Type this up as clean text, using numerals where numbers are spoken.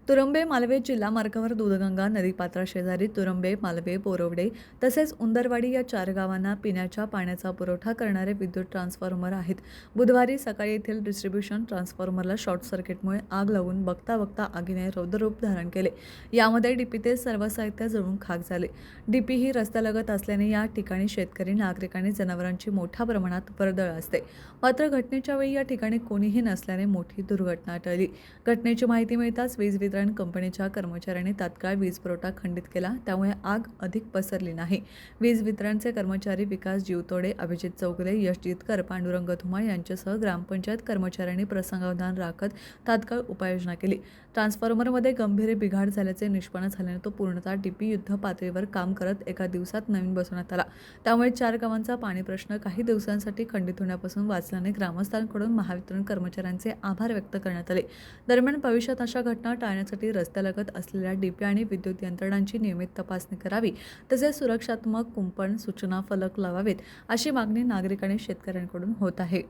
तुरंबे मालवे जिल्हा मार्गावर दूधगंगा नदीपात्राशेजारी तुरंबे, मालवे, बोरवडे तसेच उंदरवाडी या 4 गावांना पिण्याच्या पाण्याचा पुरवठा करणारे विद्युत ट्रान्सफॉर्मर आहेत. बुधवारी सकाळी येथील डिस्ट्रीब्युशन ट्रान्सफॉर्मरला शॉर्ट सर्किटमुळे आग लागून बघता आगीने रौद्ररूप धारण केले. यामध्ये डीपीतील सर्व साहित्य जळून खाक झाले. डीपी ही रस्त्यालगत असल्याने या ठिकाणी शेतकरी, नागरिक आणि जनावरांची मोठ्या प्रमाणात वर्दळ असते. मात्र घटनेच्या वेळी या ठिकाणी कोणीही नसल्याने मोठी दुर्घटना टळली. घटनेची माहिती मिळताच वीज वितरण कंपनीच्या कर्मचाऱ्यांनी तात्काळ वीज पुरवठा खंडित केला. त्यामुळे आग अधिक पसरली नाही. वीज वितरणचे कर्मचारी विकास जीवतोडे, अभिजित चौगुले, यश जितकर, पांडुरंग धुमाळ यांच्यासह ग्रामपंचायत कर्मचाऱ्यांनी प्रसंगावधान राखत तात्काळ उपाययोजना केली. ट्रान्सफॉर्मरमध्ये गंभीर बिघाड झाल्याचे निष्पन्न झाल्याने तो पूर्णतः डीपी युद्ध पातळीवर काम करत एका दिवसात नवीन बसवण्यात आला. त्यामुळे 4 गावांचा पाणी प्रश्न काही दिवसांसाठी खंडित होण्यापासून वाचल्याने ग्रामस्थांकडून महावितरण कर्मचाऱ्यांचे आभार व्यक्त करण्यात आले. दरम्यान भविष्यात अशा घटना टाळण्यासाठी रस्त्यालगत असलेल्या डीपी आणि विद्युत यंत्रणांची नियमित तपासणी करावी, तसेच सुरक्षात्मक कुंपण सूचना फलक लावावेत, अशी मागणी नागरिक आणि शेतकऱ्यांकडून होत आहे.